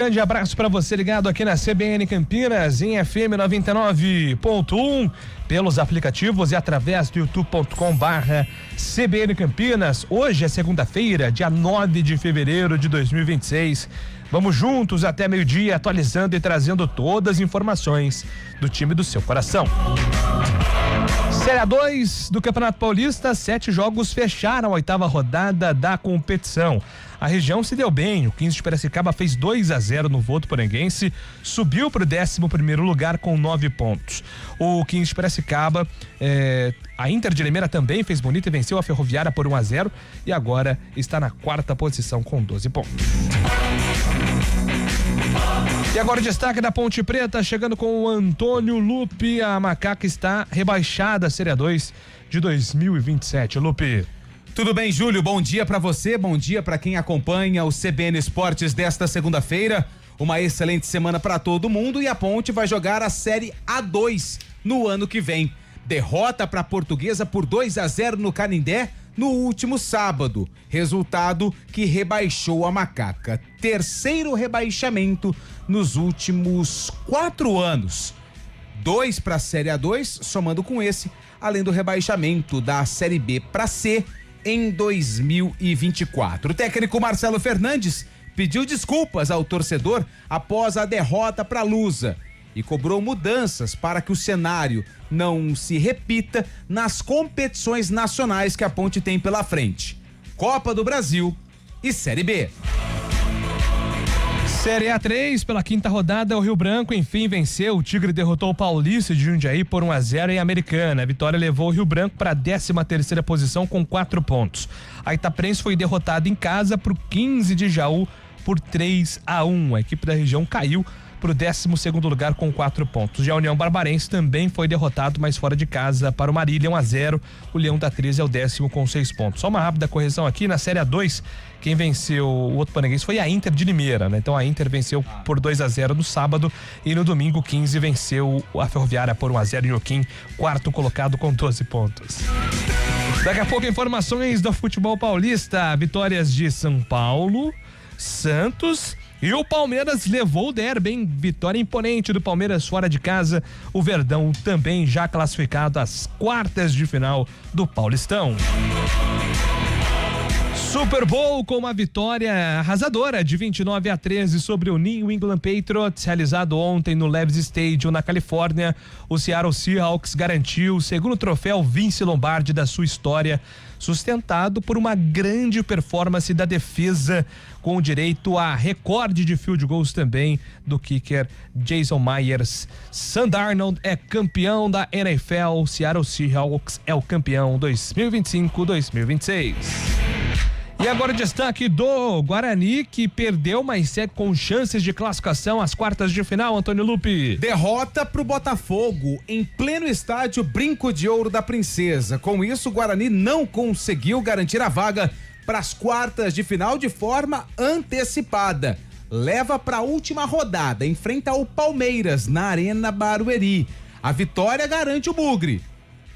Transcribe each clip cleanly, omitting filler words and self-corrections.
Grande abraço para você ligado aqui na CBN Campinas, em FM 99.1, pelos aplicativos e através do youtube.com/CBN Campinas. Hoje é segunda-feira, dia 9 de fevereiro de 2026. Vamos juntos até meio-dia, atualizando e trazendo todas as informações do time do seu coração. Série A2 do Campeonato Paulista, 7 jogos fecharam a 8ª rodada da competição. A região se deu bem, o 15 de Piracicaba fez 2-0 no Votuporanguense, subiu para o 11º lugar com 9 pontos. O 15 de Piracicaba, a Inter de Limeira também fez bonito e venceu a Ferroviária por 1-0 e agora está na 4ª posição com 12 pontos. E agora o destaque da Ponte Preta, chegando com o Antônio Lupe. A Macaca está rebaixada à Série A2 de 2027. Lupe. Tudo bem, Júlio? Bom dia pra você, bom dia pra quem acompanha o CBN Esportes desta segunda-feira. Uma excelente semana pra todo mundo e a Ponte vai jogar a Série A2 no ano que vem. Derrota pra Portuguesa por 2-0 no Canindé no último sábado, resultado que rebaixou a Macaca. Terceiro rebaixamento nos últimos 4 anos. 2 para a Série A2, somando com esse, além do rebaixamento da Série B para C em 2024. O técnico Marcelo Fernandes pediu desculpas ao torcedor após a derrota para a Lusa e cobrou mudanças para que o cenário não se repita nas competições nacionais que a Ponte tem pela frente: Copa do Brasil e Série B. Série A3, pela 5ª rodada, o Rio Branco enfim venceu. O Tigre derrotou o Paulista de Jundiaí por 1-0 em Americana. A vitória levou o Rio Branco para a 13ª posição com 4 pontos. A Itaprense foi derrotada em casa por 15 de Jaú por 3-1. A equipe da região caiu para o 12º lugar com 4 pontos. Já a União Barbarense também foi derrotado, mas fora de casa, para o Marília 1-0. O Leão da 13 é o 10º com 6 pontos. Só uma rápida correção aqui, na Série A2, quem venceu o Votuporanguense foi a Inter de Limeira, né? Então a Inter venceu por 2-0 no sábado e no domingo 15 venceu a Ferroviária por 1-0 em Joaquim, 4º colocado com 12 pontos. Daqui a pouco informações do futebol paulista, vitórias de São Paulo, Santos e o Palmeiras levou o derby, hein? Vitória imponente do Palmeiras fora de casa. O Verdão também já classificado às quartas de final do Paulistão. Super Bowl com uma vitória arrasadora de 29-13 sobre o New England Patriots, realizado ontem no Levi's Stadium na Califórnia. O Seattle Seahawks garantiu o segundo troféu Vince Lombardi da sua história, sustentado por uma grande performance da defesa, com direito a recorde de field goals também do kicker Jason Myers. Sam Darnold é campeão da NFL, Seattle Seahawks é o campeão 2025-2026. E agora o destaque do Guarani, que perdeu, mas segue com chances de classificação às quartas de final, Antônio Lupe. Derrota pro Botafogo em pleno estádio Brinco de Ouro da Princesa. Com isso, o Guarani não conseguiu garantir a vaga para as quartas de final de forma antecipada. Leva para a última rodada, enfrenta o Palmeiras na Arena Barueri. A vitória garante o Bugre.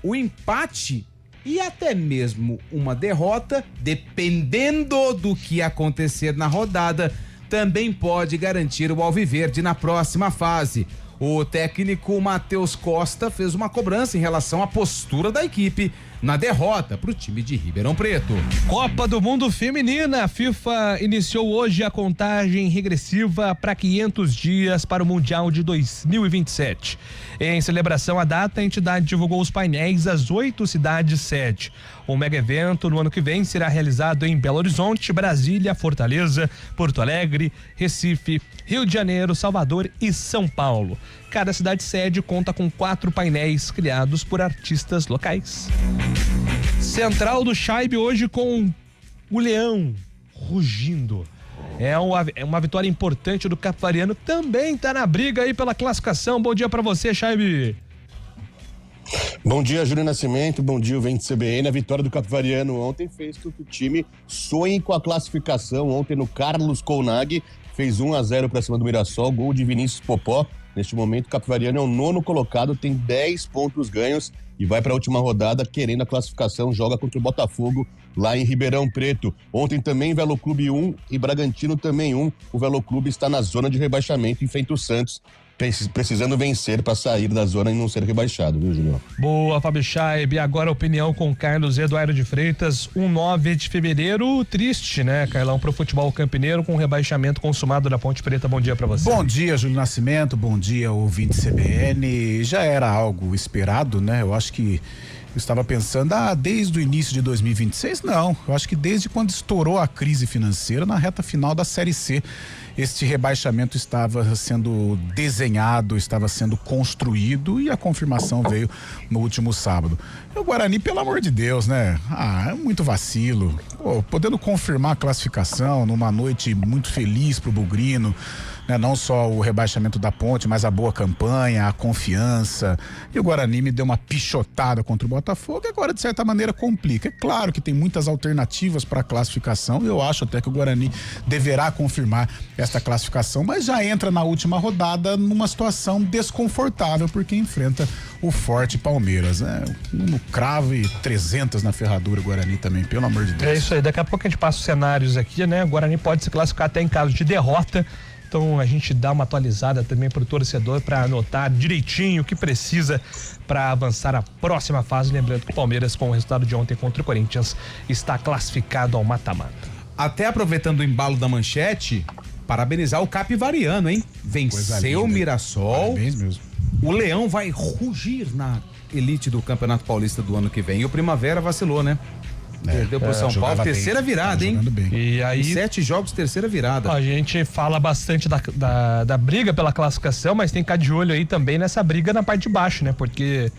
O empate e até mesmo uma derrota, dependendo do que acontecer na rodada, também pode garantir o Alviverde na próxima fase. O técnico Matheus Costa fez uma cobrança em relação à postura da equipe na derrota para o time de Ribeirão Preto. Copa do Mundo Feminina. A FIFA iniciou hoje a contagem regressiva para 500 dias para o Mundial de 2027. Em celebração à data, a entidade divulgou os painéis das 8 cidades sede. O mega evento no ano que vem será realizado em Belo Horizonte, Brasília, Fortaleza, Porto Alegre, Recife, Rio de Janeiro, Salvador e São Paulo. Cada cidade sede conta com 4 painéis criados por artistas locais. Central do Chaibe hoje com o Leão rugindo. É uma vitória importante do Capivariano, também tá na briga aí pela classificação. Bom dia pra você, Chaibe. Bom dia, Júlio Nascimento, bom dia, Vente CBN. A vitória do Capivariano ontem fez com que o time sonhe com a classificação. Ontem no Carlos Colnaghi fez 1-0 para cima do Mirassol, gol de Vinícius Popó. Neste momento, o Capivariano é o 9º colocado, tem 10 pontos ganhos e vai para a última rodada querendo a classificação. Joga contra o Botafogo lá em Ribeirão Preto. Ontem também Velo Clube 1 e Bragantino também 1. O Velo Clube está na zona de rebaixamento em frente ao Santos, precisando vencer para sair da zona e não ser rebaixado, viu, Julião? Boa, Fábio Chaib. Agora a opinião com Carlos Eduardo de Freitas. 9 de fevereiro, triste, né, Carlão, pro futebol campineiro, com o rebaixamento consumado da Ponte Preta. Bom dia para você. Bom dia, Júlio Nascimento. Bom dia, ouvinte CBN. Já era algo esperado, né? Eu acho que eu estava pensando, desde o início de 2026? Não, eu acho que desde quando estourou a crise financeira, na reta final da Série C, este rebaixamento estava sendo desenhado, estava sendo construído e a confirmação veio no último sábado. E o Guarani, pelo amor de Deus, né? É muito vacilo. Podendo confirmar a classificação numa noite muito feliz pro Bugrino, né? Não só o rebaixamento da Ponte, mas a boa campanha, a confiança. E o Guarani me deu uma pichotada contra o Botafogo e agora, de certa maneira, complica. É claro que tem muitas alternativas para a classificação e eu acho até que o Guarani deverá confirmar esta classificação, mas já entra na última rodada numa situação desconfortável porque enfrenta o forte Palmeiras, né? No cravo e 300 na ferradura o Guarani também, pelo amor de Deus. É isso aí, daqui a pouco a gente passa os cenários aqui, né? O Guarani pode se classificar até em caso de derrota. Então a gente dá uma atualizada também pro torcedor para anotar direitinho o que precisa para avançar a próxima fase. Lembrando que o Palmeiras, com o resultado de ontem contra o Corinthians, está classificado ao mata-mata. Até aproveitando o embalo da manchete, parabenizar o Capivariano, hein? Venceu o Mirassol. Parabéns mesmo. O Leão vai rugir na elite do Campeonato Paulista do ano que vem. E o Primavera vacilou, né? Perdeu pro São Paulo, terceira virada, hein? E aí, em 7 jogos, terceira virada. A gente fala bastante da briga pela classificação, mas tem que ficar de olho aí também nessa briga na parte de baixo, né? Porque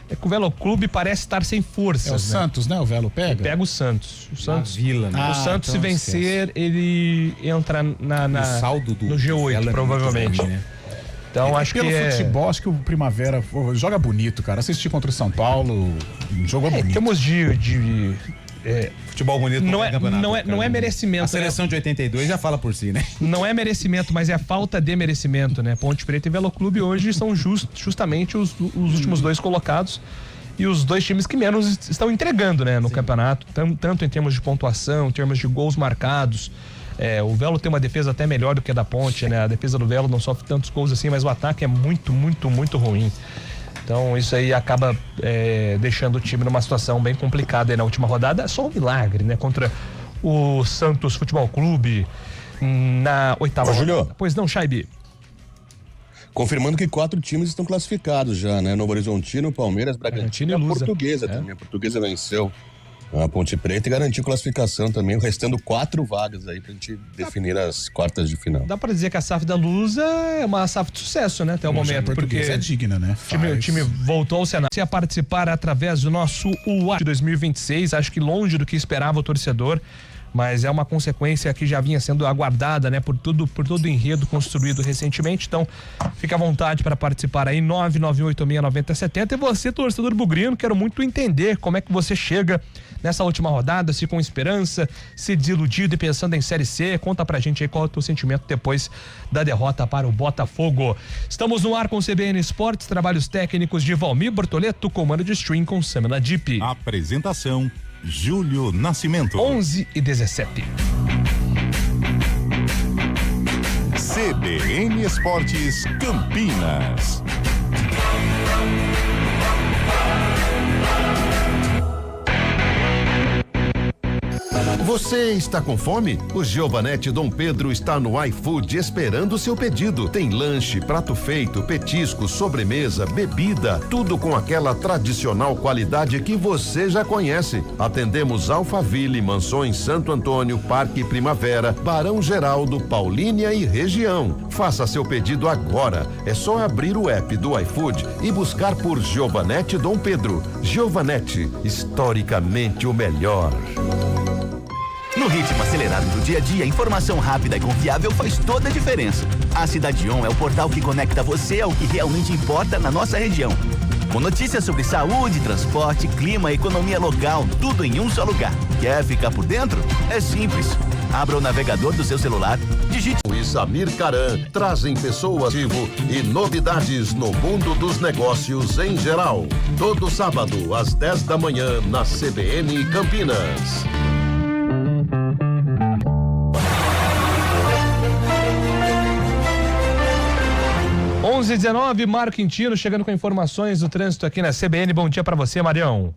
é que o Velo Clube parece estar sem forças. É o Santos, né? O Velo pega? Ele pega o Santos. O Santos, Vila, né? O Santos, se vencer, ele entra no saldo do no G8, provavelmente. Bem, né? Então acho que pelo futebol, acho que o Primavera joga bonito, cara. Assisti contra o São Paulo, jogou bonito. Em termos de futebol bonito não é merecimento. A seleção de 82 já fala por si, né? Não é merecimento, mas é falta de merecimento, né? Ponte Preta e Velo Clube hoje são justamente os últimos dois colocados e os dois times que menos estão entregando, né, no campeonato, tanto em termos de pontuação, em termos de gols marcados. O Velo tem uma defesa até melhor do que a da Ponte, né? A defesa do Velo não sofre tantos gols assim, mas o ataque é muito, muito, muito ruim. Então isso aí acaba deixando o time numa situação bem complicada aí na última rodada. É só um milagre, né? Contra o Santos Futebol Clube na oitava rodada. Júlio. Pois não, Chaibi. Confirmando que 4 times estão classificados já, né? Novo Horizontino, Palmeiras, Bragantino e a Portuguesa também. A Portuguesa venceu a Ponte Preta e garantiu classificação também, restando 4 vagas aí pra gente definir as quartas de final. Dá pra dizer que a SAF da Lusa é uma SAF de sucesso, né? Até o momento. Porque é digna, né? O time voltou ao cenário. A participar através do nosso UA de 2026, acho que longe do que esperava o torcedor, mas é uma consequência que já vinha sendo aguardada, né? Por todo o enredo construído recentemente. Então, fica à vontade para participar aí, 991869070. E você, torcedor bugrino, quero muito entender como é que você chega nessa última rodada, se com esperança, se desiludido e pensando em Série C. Conta pra gente aí qual é o teu sentimento depois da derrota para o Botafogo. Estamos no ar com o CBN Esportes, trabalhos técnicos de Valmir Bortoleto, comando de stream com Samela Deep. Apresentação Júlio Nascimento. 11h17. CBN Esportes Campinas. Você está com fome? O Giovanetti Dom Pedro está no iFood esperando o seu pedido. Tem lanche, prato feito, petisco, sobremesa, bebida, tudo com aquela tradicional qualidade que você já conhece. Atendemos Alphaville, Mansões Santo Antônio, Parque Primavera, Barão Geraldo, Paulínia e região. Faça seu pedido agora. É só abrir o app do iFood e buscar por Giovanetti Dom Pedro. Giovanetti, historicamente o melhor. No ritmo acelerado do dia a dia, informação rápida e confiável faz toda a diferença. A Cidade On é o portal que conecta você ao que realmente importa na nossa região. Com notícias sobre saúde, transporte, clima, economia local, tudo em um só lugar. Quer ficar por dentro? É simples. Abra o navegador do seu celular, digite. E Samir Caran trazem pessoas ativo e novidades no mundo dos negócios em geral. Todo sábado, às 10 da manhã, na CBN Campinas. 11h19, Mário Quintino chegando com informações do trânsito aqui na CBN. Bom dia para você, Marião.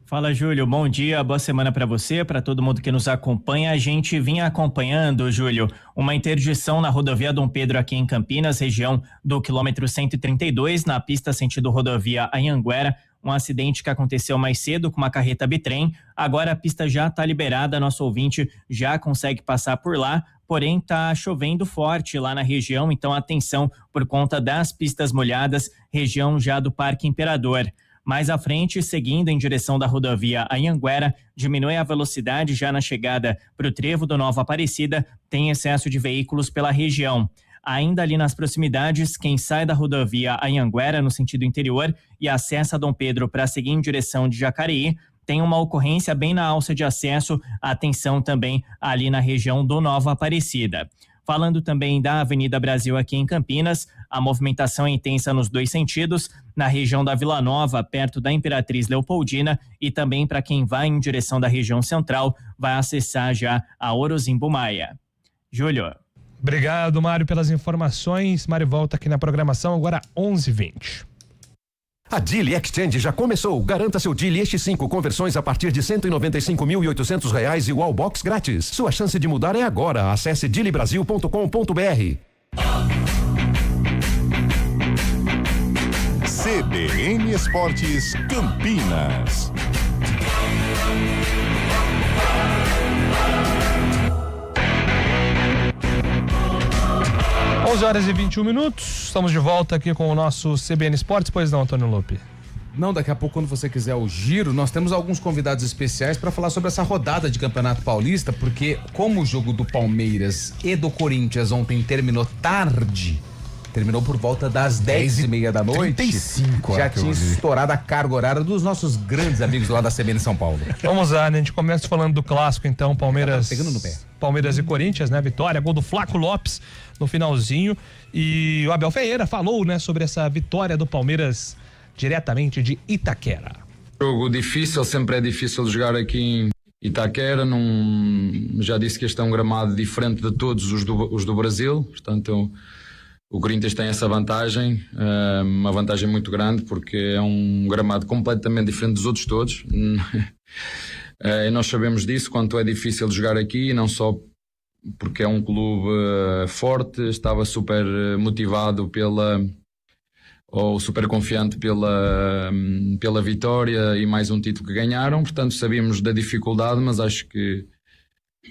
Fala, Júlio, bom dia, boa semana para você, para todo mundo que nos acompanha. A gente vinha acompanhando, Júlio, uma interdição na rodovia Dom Pedro aqui em Campinas, região do quilômetro 132, na pista sentido rodovia Anhanguera. Um acidente que aconteceu mais cedo com uma carreta bitrem. Agora a pista já está liberada, nosso ouvinte já consegue passar por lá, porém está chovendo forte lá na região, então atenção por conta das pistas molhadas, região já do Parque Imperador. Mais à frente, seguindo em direção da rodovia Anhanguera, diminui a velocidade já na chegada para o trevo do Nova Aparecida, tem excesso de veículos pela região. Ainda ali nas proximidades, quem sai da rodovia Anhanguera no sentido interior e acessa Dom Pedro para seguir em direção de Jacareí, tem uma ocorrência bem na alça de acesso, atenção também ali na região do Nova Aparecida. Falando também da Avenida Brasil aqui em Campinas, a movimentação é intensa nos dois sentidos, na região da Vila Nova, perto da Imperatriz Leopoldina, e também para quem vai em direção da região central, vai acessar já a Orozimbo Maia. Júlio. Obrigado, Mário, pelas informações. Mário volta aqui na programação agora 11h20. A Dili Exchange já começou. Garanta seu Dili X5 com versões a partir de R$195.800 e Wallbox grátis. Sua chance de mudar é agora. Acesse dilibrasil.com.br. CBN Esportes Campinas. 11h21. Estamos de volta aqui com o nosso CBN Esportes. Pois não, Antônio Lope? Não, daqui a pouco, quando você quiser o giro, nós temos alguns convidados especiais para falar sobre essa rodada de Campeonato Paulista, porque como o jogo do Palmeiras e do Corinthians ontem terminou tarde, terminou por volta das 10h30 da noite, 35, já tinha estourado a carga horária dos nossos grandes amigos lá da CBN São Paulo. Vamos lá, né? A gente começa falando do clássico, então, Palmeiras. Pegando no pé. Palmeiras e Corinthians, né? Vitória, gol do Flaco Lopes no finalzinho. E o Abel Ferreira falou, né, sobre essa vitória do Palmeiras diretamente de Itaquera. Jogo difícil, sempre é difícil jogar aqui em Itaquera. Já disse que este é um gramado diferente de todos os do Brasil, portanto o Corinthians tem essa vantagem, uma vantagem muito grande, porque é um gramado completamente diferente dos outros todos. E nós sabemos disso, quanto é difícil jogar aqui, não só porque é um clube forte, estava super motivado ou super confiante pela vitória e mais um título que ganharam, portanto sabíamos da dificuldade, mas acho que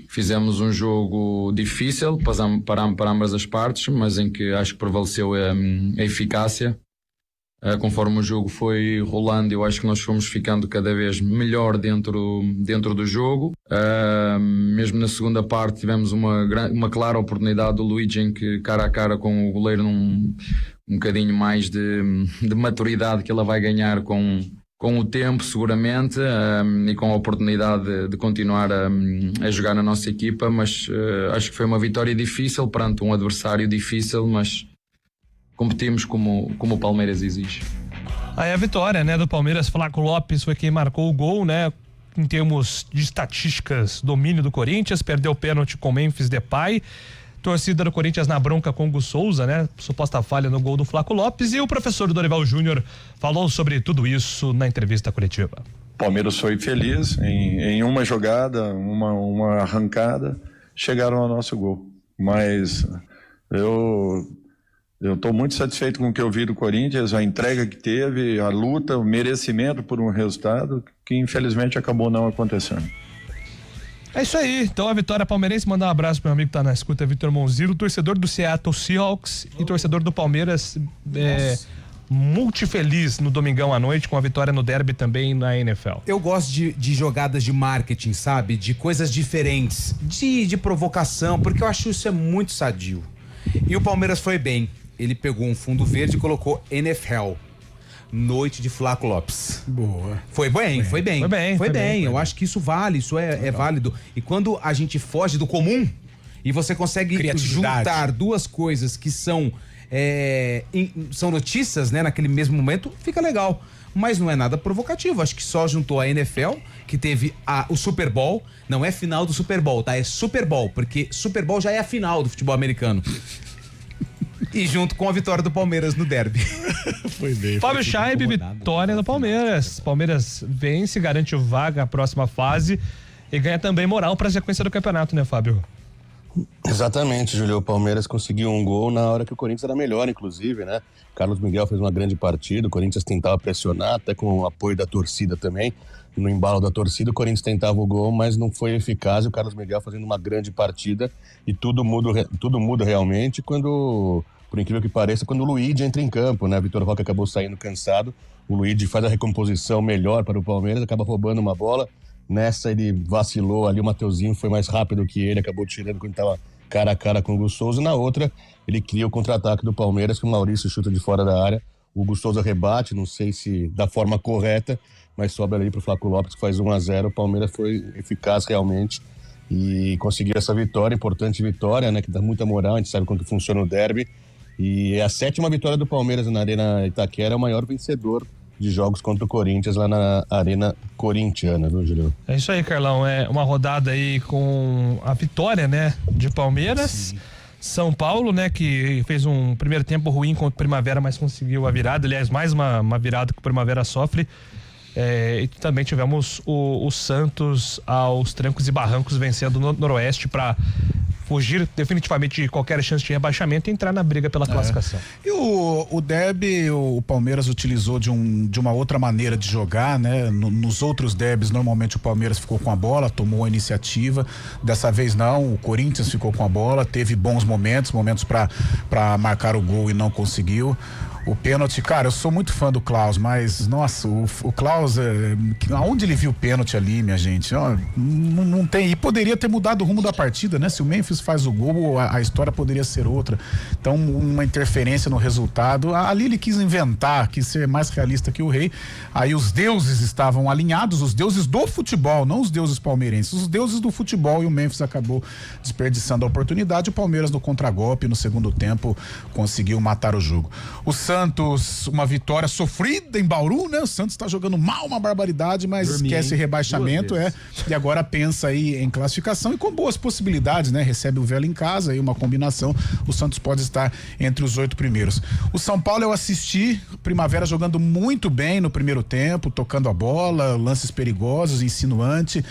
fizemos um jogo difícil para ambas as partes, mas em que acho que prevaleceu a eficácia. Conforme o jogo foi rolando, eu acho que nós fomos ficando cada vez melhor dentro do jogo. Mesmo na segunda parte tivemos uma clara oportunidade do Luigi, em que cara a cara com o goleiro um bocadinho mais de maturidade que ela vai ganhar com o tempo seguramente, e com a oportunidade de continuar a jogar na nossa equipa, mas acho que foi uma vitória difícil perante um adversário difícil, mas competimos como o Palmeiras exige. Aí a vitória, né, do Palmeiras, Flaco Lopes foi quem marcou o gol, né? Em termos de estatísticas, domínio do Corinthians, perdeu o pênalti com Memphis Depay. Torcida do Corinthians na bronca com o Hugo Souza, né? Suposta falha no gol do Flaco Lopes, e o professor Dorival Júnior falou sobre tudo isso na entrevista coletiva. O Palmeiras foi feliz em uma jogada, uma arrancada, chegaram ao nosso gol. Mas eu estou muito satisfeito com o que eu vi do Corinthians, a entrega que teve, a luta, o merecimento por um resultado que infelizmente acabou não acontecendo. É isso aí, então a vitória palmeirense. Mandar um abraço pro meu amigo que tá na escuta, Vitor Monzilo, torcedor do Seattle Seahawks e torcedor do Palmeiras, multifeliz no domingão à noite com a vitória no derby também na NFL. Eu gosto de jogadas de marketing, sabe? De coisas diferentes, de provocação, porque eu acho isso é muito sadio. E o Palmeiras foi bem. Ele pegou um fundo verde e colocou NFL. noite de Flaco Lopes. Boa. Foi bem. Foi bem. Eu acho que isso vale, isso é válido. E quando a gente foge do comum e você consegue juntar duas coisas que são notícias, né, naquele mesmo momento, fica legal. Mas não é nada provocativo. Acho que só juntou a NFL, que teve o Super Bowl. Não é final do Super Bowl, tá? É Super Bowl, porque Super Bowl já é a final do futebol americano. E junto com a vitória do Palmeiras no derby. Foi bem. Fábio Chaib, vitória do Palmeiras. Palmeiras vence, garante vaga à próxima fase e ganha também moral para a sequência do campeonato, né, Fábio? Exatamente, Júlio. O Palmeiras conseguiu um gol na hora que o Corinthians era melhor, inclusive, né? Carlos Miguel fez uma grande partida, o Corinthians tentava pressionar, até com o apoio da torcida também. No embalo da torcida, o Corinthians tentava o gol, mas não foi eficaz. E o Carlos Miguel fazendo uma grande partida. E tudo muda realmente quando, por incrível que pareça, quando o Luigi entra em campo, né? Vitor Roque acabou saindo cansado. O Luigi faz a recomposição melhor para o Palmeiras, acaba roubando uma bola. Nessa ele vacilou ali, o Mateuzinho foi mais rápido que ele, acabou tirando quando estava cara a cara com o Hugo Souza. Na outra, ele cria o contra-ataque do Palmeiras, que o Maurício chuta de fora da área. O Hugo Souza rebate, não sei se da forma correta, mas sobra ali pro Flaco Lopes, que faz 1-0. O Palmeiras foi eficaz realmente e conseguiu essa vitória, importante vitória, né, que dá muita moral, a gente sabe como que funciona o derby. E é a 7ª vitória do Palmeiras na Arena Itaquera, é o maior vencedor de jogos contra o Corinthians lá na Arena Corintiana, viu, Julio? É isso aí, Carlão. É uma rodada aí com a vitória, né, de Palmeiras. Sim. São Paulo, né, que fez um primeiro tempo ruim contra o Primavera, mas conseguiu a virada. Aliás, mais uma virada que o Primavera sofre. E também tivemos o Santos aos trancos e barrancos vencendo o Noroeste para fugir definitivamente de qualquer chance de rebaixamento e entrar na briga pela classificação. E o derby, o Palmeiras utilizou de uma outra maneira de jogar, né? Nos outros derbys, normalmente o Palmeiras ficou com a bola, tomou a iniciativa. Dessa vez não, o Corinthians ficou com a bola, teve bons momentos para marcar o gol e não conseguiu. O pênalti, cara, eu sou muito fã do Klaus, mas, nossa, o Klaus, aonde ele viu o pênalti ali, minha gente? Não tem, e poderia ter mudado o rumo da partida, né? Se o Memphis faz o gol, a história poderia ser outra. Então, uma interferência no resultado, ali ele quis inventar, quis ser mais realista que o rei. Aí os deuses estavam alinhados, os deuses do futebol, não os deuses palmeirenses, os deuses do futebol, e o Memphis acabou desperdiçando a oportunidade. O Palmeiras no contragolpe, no segundo tempo, conseguiu matar o jogo. O Santos, uma vitória sofrida em Bauru, né? O Santos tá jogando mal, uma barbaridade, mas esquece rebaixamento, e agora pensa aí em classificação e com boas possibilidades, né? Recebe o Vela em casa, aí uma combinação, o Santos pode estar entre os 8 primeiros. O São Paulo eu assisti, Primavera jogando muito bem no primeiro tempo, tocando a bola, lances perigosos, insinuante.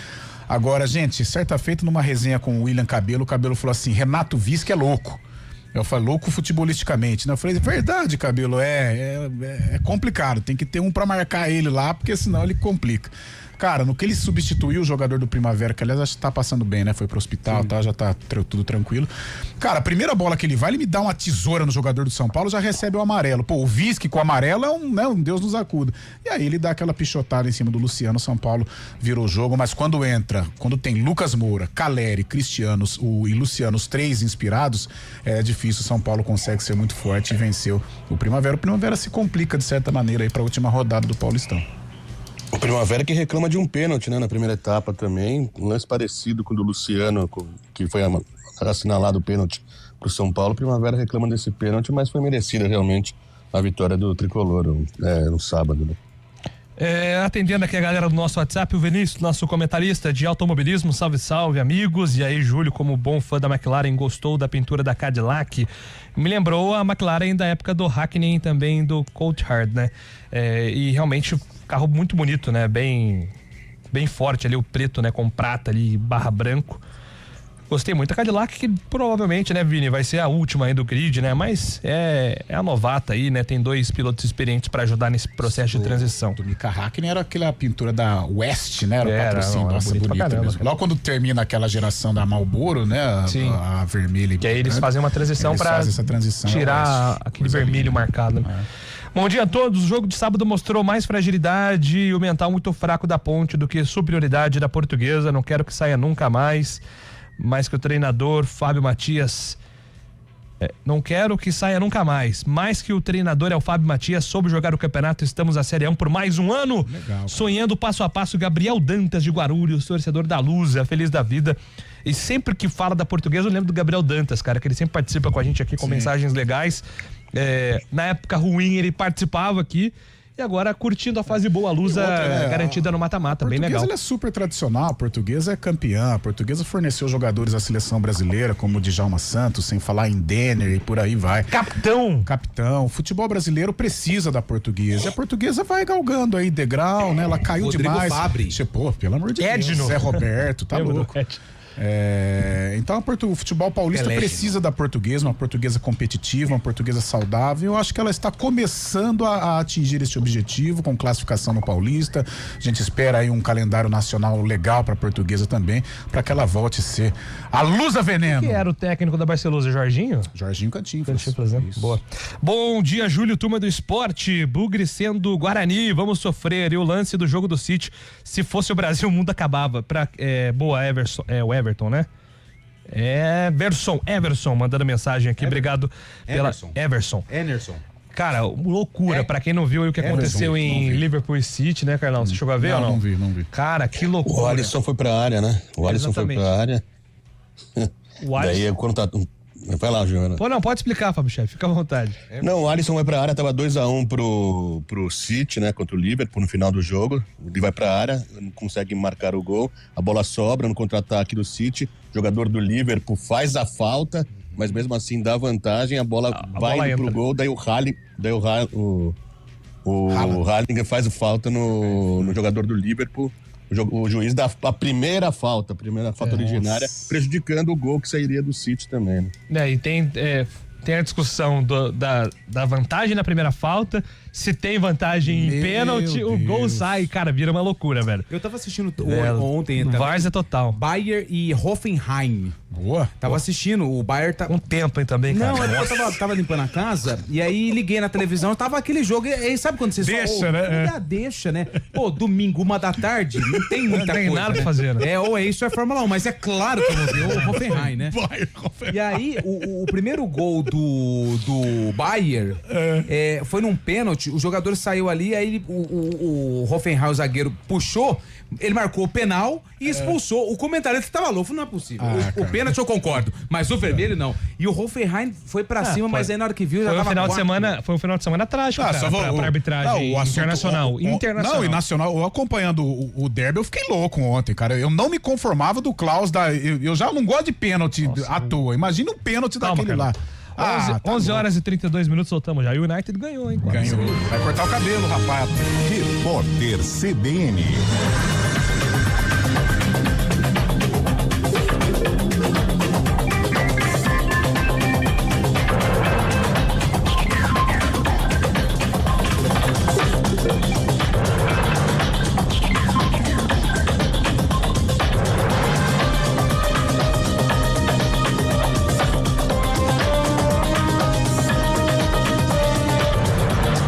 Agora, gente, certa feita numa resenha com o William Cabelo, o Cabelo falou assim: Renato Visca é louco. Eu falei, louco futebolisticamente, né? Eu falei, verdade, Cabelo, é complicado, tem que ter um pra marcar ele lá, porque senão ele complica. Cara, no que ele substituiu o jogador do Primavera, que aliás acho que tá passando bem, né? Foi pro hospital, tá, já tá tudo tranquilo. Cara, a primeira bola que ele vai, ele me dá uma tesoura no jogador do São Paulo, já recebe o amarelo. Pô, o Visque com o amarelo é um Deus nos acuda. E aí ele dá aquela pichotada em cima do Luciano, São Paulo virou o jogo, mas quando tem Lucas Moura, Caleri, Cristiano e Luciano, os 3 inspirados, é difícil, o São Paulo consegue ser muito forte e venceu o Primavera. O Primavera se complica de certa maneira aí pra última rodada do Paulistão. O Primavera que reclama de um pênalti, né, na primeira etapa também, um lance parecido com o do Luciano, que foi assinalado o pênalti pro São Paulo. O Primavera reclama desse pênalti, mas foi merecida realmente a vitória do Tricolor no sábado, né? Atendendo aqui a galera do nosso WhatsApp, o Vinícius, nosso comentarista de automobilismo, salve, amigos. E aí, Júlio, como bom fã da McLaren, gostou da pintura da Cadillac? Me lembrou a McLaren da época do Hackney e também do Coulthard, né? E realmente, carro muito bonito, né? Bem forte ali, o preto, né? Com prata ali, barra branco. Gostei muito da Cadillac, que provavelmente, né, Vini, vai ser a última aí do grid, né? Mas é a novata aí, né? Tem 2 pilotos experientes para ajudar nesse processo de transição. Do Mika Hakkinen era aquela pintura da West, né? Era o patrocínio, nossa, bonita mesmo. Logo quando termina aquela geração da Marlboro, né? A vermelha. Que aí eles fazem uma transição para tirar aquele vermelho marcado, né? Bom dia a todos. O jogo de sábado mostrou mais fragilidade e o mental muito fraco da Ponte do que superioridade da Portuguesa. Não quero que saia nunca mais. Mas que o treinador Fábio Matias Não quero que saia nunca mais. Mais que o treinador é o Fábio Matias, soube jogar o campeonato, estamos na Série 1 por mais um ano. Legal. Sonhando passo a passo, Gabriel Dantas de Guarulhos, torcedor da Lusa, feliz da vida. E sempre que fala da Portuguesa, eu lembro do Gabriel Dantas, cara, que ele sempre participa com a gente aqui com mensagens legais. Na época ruim ele participava aqui. E agora curtindo a fase boa, a Lusa garantida no mata-mata, bem legal. A Portuguesa ela é super tradicional, a Portuguesa é campeã, a Portuguesa forneceu jogadores da seleção brasileira, como o Djalma Santos, sem falar em Denner e por aí vai. Capitão! O futebol brasileiro precisa da Portuguesa. E a Portuguesa vai galgando aí degrau, né? Ela caiu Rodrigo demais. Fabri. Pô, pelo amor de Edno. Deus. Zé Roberto, tá louco. Então o futebol paulista precisa da Portuguesa, uma Portuguesa competitiva, uma Portuguesa saudável. Eu acho que ela está começando a atingir esse objetivo com classificação no Paulista. A gente espera aí um calendário nacional legal para a Portuguesa também, para que ela volte a ser a Lusa Veneno. Quem era o técnico da Barcelusa, Jorginho? Jorginho Cantinflas. Boa. Bom dia, Júlio, turma do esporte. Bugre sendo Guarani, vamos sofrer. E o lance do jogo do City, se fosse o Brasil, o mundo acabava. Boa, Everson, o Everton, né? Everson mandando mensagem aqui, obrigado pela Everson. Cara, loucura, pra quem não viu aí o que aconteceu em Liverpool e City, né, Carlão? Você chegou a ver ou não? Não vi. Cara, que loucura. O Alisson foi pra área, né? Daí quando vai lá, Joana. Pô, não, pode explicar, Fábio Chefe, fica à vontade. Não, o Alisson vai pra área, tava 2-1 pro City, né, contra o Liverpool no final do jogo. Ele vai pra área, não consegue marcar o gol, a bola sobra no contra-ataque do City, o jogador do Liverpool faz a falta, mas mesmo assim dá vantagem, a bola vai indo pro gol, daí o Haaland faz a falta no jogador do Liverpool. O juiz dá a primeira falta originária, prejudicando o gol que sairia do City também. Né? E tem a discussão da vantagem na primeira falta. Se tem vantagem em pênalti, o gol sai, cara, vira uma loucura, velho. Eu tava assistindo ontem. Várzea total. Bayer e Hoffenheim. Boa. Tava assistindo, o Bayer tá... Com tempo, hein, também, cara. Não, eu tava limpando a casa e aí liguei na televisão, tava aquele jogo, e aí sabe quando você deixa, né? Deixa, né? Pô, domingo, 1h, não tem muita coisa. Não tem nada pra fazer, né? Ou é isso, é Fórmula 1, mas é claro que eu vou ver o Hoffenheim, né? E aí, o primeiro gol do Bayer foi num pênalti, o jogador saiu ali, aí o Hoffenheim, o zagueiro, puxou, ele marcou o penal e expulsou. O comentarista tava louco, não é possível. O pênalti eu concordo, mas o vermelho não. E o Hoffenheim foi pra cima, mas aí na hora que viu já tava Foi um final de semana trágico pra arbitragem internacional. Não, e nacional, eu acompanhando o derby, eu fiquei louco ontem, cara. Eu não me conformava do Klaus, eu já não gosto de pênalti à toa. Imagina um pênalti daquele lá. 11 horas e 32 minutos, soltamos já. E o United ganhou, hein? Ganhou. Vai cortar o cabelo, rapaz. Repórter CBN.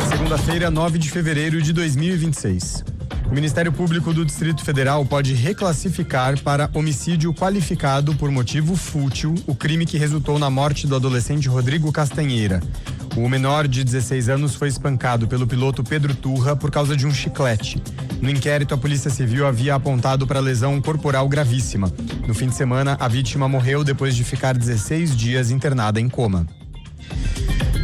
Segunda-feira, 9 de fevereiro de 2026. O Ministério Público do Distrito Federal pode reclassificar para homicídio qualificado por motivo fútil o crime que resultou na morte do adolescente Rodrigo Castanheira. O menor de 16 anos foi espancado pelo piloto Pedro Turra por causa de um chiclete. No inquérito, a Polícia Civil havia apontado para lesão corporal gravíssima. No fim de semana, a vítima morreu depois de ficar 16 dias internada em coma.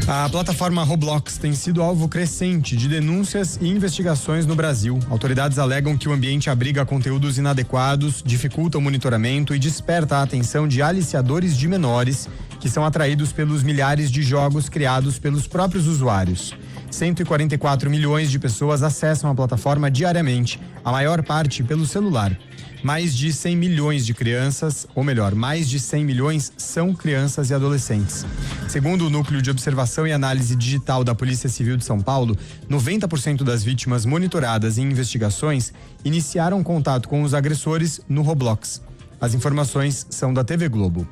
A plataforma Roblox tem sido alvo crescente de denúncias e investigações no Brasil. Autoridades alegam que o ambiente abriga conteúdos inadequados, dificulta o monitoramento e desperta a atenção de aliciadores de menores, que são atraídos pelos milhares de jogos criados pelos próprios usuários. 144 milhões de pessoas acessam a plataforma diariamente, a maior parte pelo celular. Mais de 100 milhões de crianças, ou melhor, mais de 100 milhões são crianças e adolescentes. Segundo o Núcleo de Observação e Análise Digital da Polícia Civil de São Paulo, 90% das vítimas monitoradas em investigações iniciaram contato com os agressores no Roblox. As informações são da TV Globo.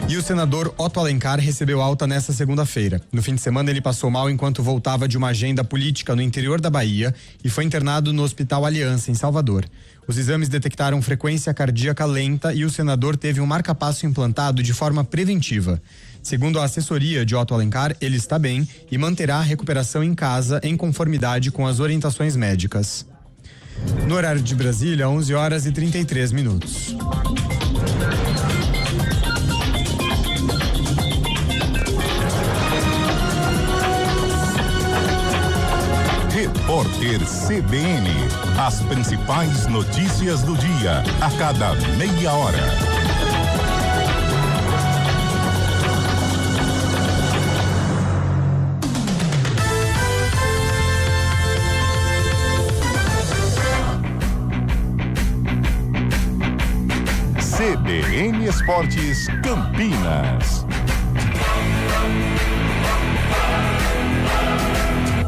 E o senador Otto Alencar recebeu alta nesta segunda-feira. No fim de semana, ele passou mal enquanto voltava de uma agenda política no interior da Bahia e foi internado no Hospital Aliança, em Salvador. Os exames detectaram frequência cardíaca lenta e o senador teve um marca-passo implantado de forma preventiva. Segundo a assessoria de Otto Alencar, ele está bem e manterá a recuperação em casa em conformidade com as orientações médicas. No horário de Brasília, 11h33. Repórter CBN. As principais notícias do dia, a cada meia hora. CBN Esportes Campinas.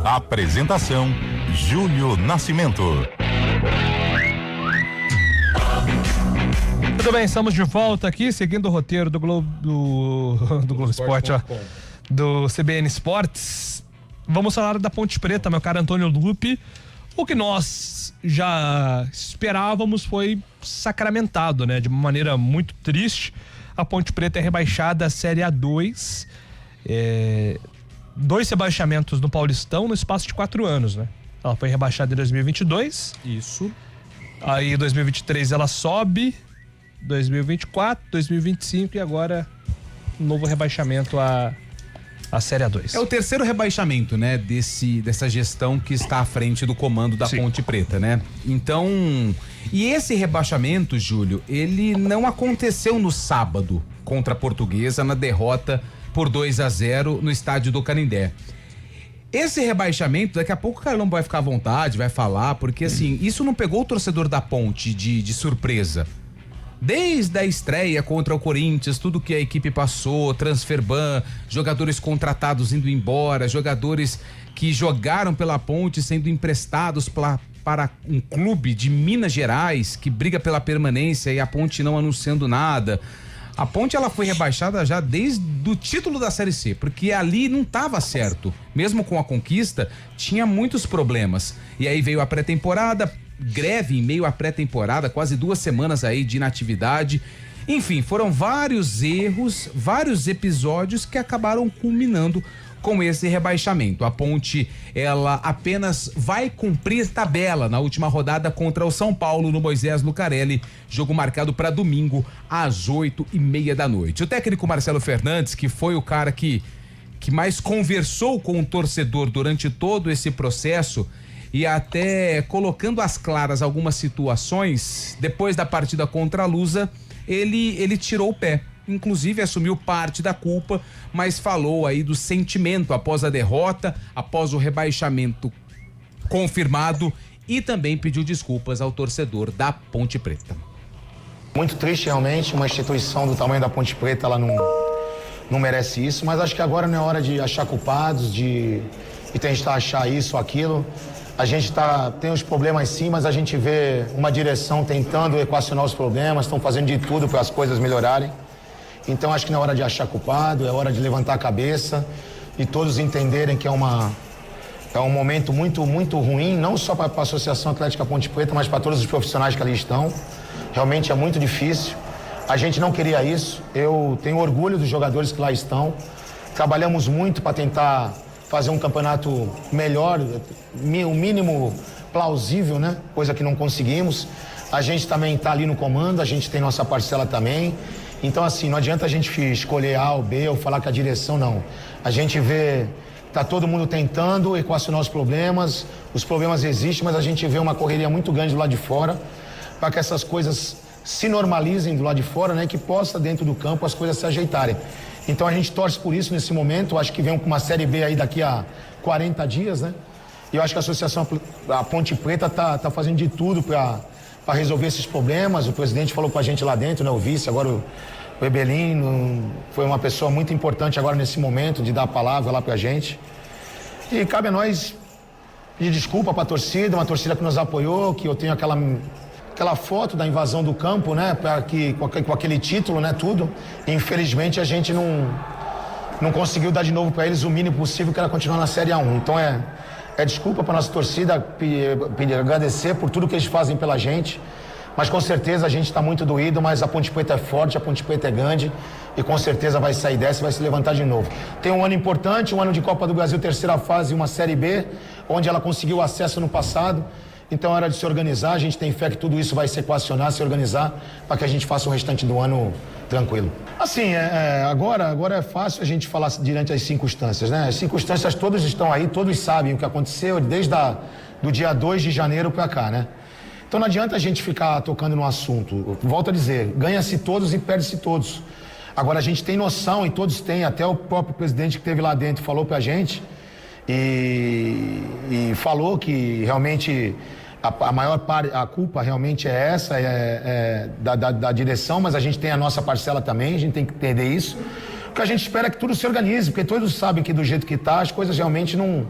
Apresentação: Júlio Nascimento. Tudo bem, estamos de volta aqui, seguindo o roteiro do Globo Esporte, ó, do CBN Esportes. Vamos falar da Ponte Preta, meu caro Antônio Lupe. O que nós já esperávamos foi sacramentado, né? De uma maneira muito triste. A Ponte Preta é rebaixada à Série A2. 2 rebaixamentos no Paulistão no espaço de 4 anos, né? Ela foi rebaixada em 2022. Isso. Aí em 2023 ela sobe, 2024, 2025 e agora um novo rebaixamento à Série A2. É o terceiro rebaixamento, né, dessa gestão que está à frente do comando da Ponte Preta, né? Então, e esse rebaixamento, Júlio, ele não aconteceu no sábado contra a Portuguesa na derrota por 2-0 no estádio do Canindé. Esse rebaixamento, daqui a pouco o Carlão vai ficar à vontade, vai falar, porque assim, isso não pegou o torcedor da Ponte de surpresa. Desde a estreia contra o Corinthians, tudo que a equipe passou, transfer ban, jogadores contratados indo embora, jogadores que jogaram pela Ponte sendo emprestados para um clube de Minas Gerais que briga pela permanência e a Ponte não anunciando nada. A Ponte, ela foi rebaixada já desde o título da Série C, porque ali não estava certo. Mesmo com a conquista, tinha muitos problemas. E aí veio a pré-temporada, greve em meio à pré-temporada, quase 2 semanas aí de inatividade. Enfim, foram vários erros, vários episódios que acabaram culminando com esse rebaixamento. A Ponte, ela apenas vai cumprir tabela na última rodada contra o São Paulo no Moisés Lucarelli, jogo marcado para domingo às 8:30 da noite. O técnico Marcelo Fernandes, que foi o cara que mais conversou com o torcedor durante todo esse processo e até colocando às claras algumas situações, depois da partida contra a Lusa, ele tirou o pé. Inclusive assumiu parte da culpa, mas falou aí do sentimento após a derrota, após o rebaixamento confirmado e também pediu desculpas ao torcedor da Ponte Preta. Muito triste realmente, uma instituição do tamanho da Ponte Preta, ela não merece isso, mas acho que agora não é hora de achar culpados, de tentar achar isso ou aquilo. A gente tem os problemas sim, mas a gente vê uma direção tentando equacionar os problemas, estão fazendo de tudo para as coisas melhorarem. Então acho que não é hora de achar culpado, é hora de levantar a cabeça e todos entenderem que é um momento muito, muito ruim, não só para a Associação Atlética Ponte Preta, mas para todos os profissionais que ali estão. Realmente é muito difícil. A gente não queria isso. Eu tenho orgulho dos jogadores que lá estão. Trabalhamos muito para tentar fazer um campeonato melhor, o mínimo plausível, né? Coisa que não conseguimos. A gente também está ali no comando, a gente tem nossa parcela também. Então, assim, não adianta a gente escolher A ou B ou falar que a direção não. A gente vê, tá todo mundo tentando equacionar os problemas existem, mas a gente vê uma correria muito grande do lado de fora para que essas coisas se normalizem do lado de fora, né? Que possa, dentro do campo, as coisas se ajeitarem. Então, a gente torce por isso nesse momento. Acho que vem com uma Série B aí daqui a 40 dias, né? E eu acho que a Associação a Ponte Preta tá fazendo de tudo para resolver esses problemas. O presidente falou com a gente lá dentro, né? O vice, agora o Ebelin foi uma pessoa muito importante agora nesse momento de dar a palavra lá pra gente. E cabe a nós pedir desculpa pra torcida, uma torcida que nos apoiou, que eu tenho aquela foto da invasão do campo, né? Com aquele título, né? Tudo. E, infelizmente a gente não conseguiu dar de novo pra eles o mínimo possível, que era continuar na Série A1. Então é desculpa pra nossa torcida, agradecer por tudo que eles fazem pela gente. Mas com certeza a gente está muito doído, mas a Ponte Preta é forte, a Ponte Preta é grande. e com certeza vai sair dessa e vai se levantar de novo. Tem um ano importante, um ano de Copa do Brasil, terceira fase, uma Série B, onde ela conseguiu acesso no passado. Então é hora de se organizar, a gente tem fé que tudo isso vai se equacionar, se organizar, para que a gente faça o restante do ano tranquilo. Assim, agora é fácil a gente falar diante das circunstâncias, né? As circunstâncias todas estão aí, todos sabem o que aconteceu desde do dia 2 de janeiro para cá, né? Então não adianta a gente ficar tocando no assunto. Volto a dizer, ganha-se todos e perde-se todos. Agora a gente tem noção, e todos têm, até o próprio presidente que esteve lá dentro falou pra gente, e falou que realmente a maior parte, a culpa realmente é essa, da direção, mas a gente tem a nossa parcela também, a gente tem que entender isso. O que a gente espera é que tudo se organize, porque todos sabem que do jeito que está, as coisas realmente não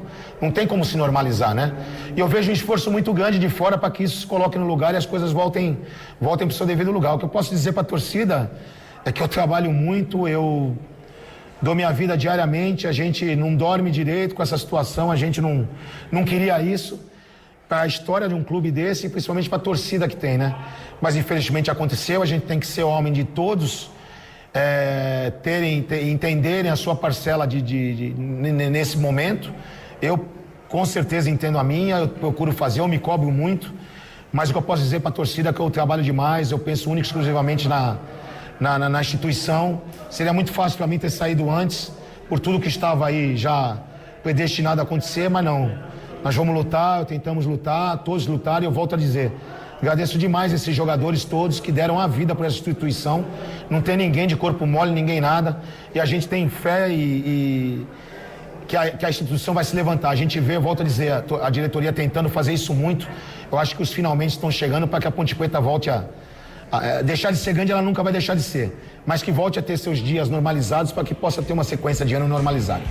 tem como se normalizar, né? E eu vejo um esforço muito grande de fora para que isso se coloque no lugar e as coisas voltem para o seu devido lugar. O que eu posso dizer para a torcida é que eu trabalho muito, eu dou minha vida diariamente, a gente não dorme direito com essa situação, a gente não queria isso para a história de um clube desse e principalmente para a torcida que tem, né? Mas infelizmente aconteceu, a gente tem que ser homem de todos, entenderem a sua parcela nesse momento. Eu com certeza entendo a minha, eu procuro fazer, eu me cobro muito, mas o que eu posso dizer para a torcida é que eu trabalho demais, eu penso única e exclusivamente na instituição. Seria muito fácil para mim ter saído antes, por tudo que estava aí já predestinado a acontecer, mas não. Nós vamos lutar, tentamos lutar, todos lutaram, e eu volto a dizer, agradeço demais esses jogadores todos que deram a vida para essa instituição. Não tem ninguém de corpo mole, ninguém nada, e a gente tem fé que a instituição vai se levantar. A gente vê, eu volto a dizer, a diretoria tentando fazer isso muito. Eu acho que os finalmente estão chegando para que a Ponte Preta volte a deixar de ser grande, ela nunca vai deixar de ser, mas que volte a ter seus dias normalizados para que possa ter uma sequência de ano normalizada.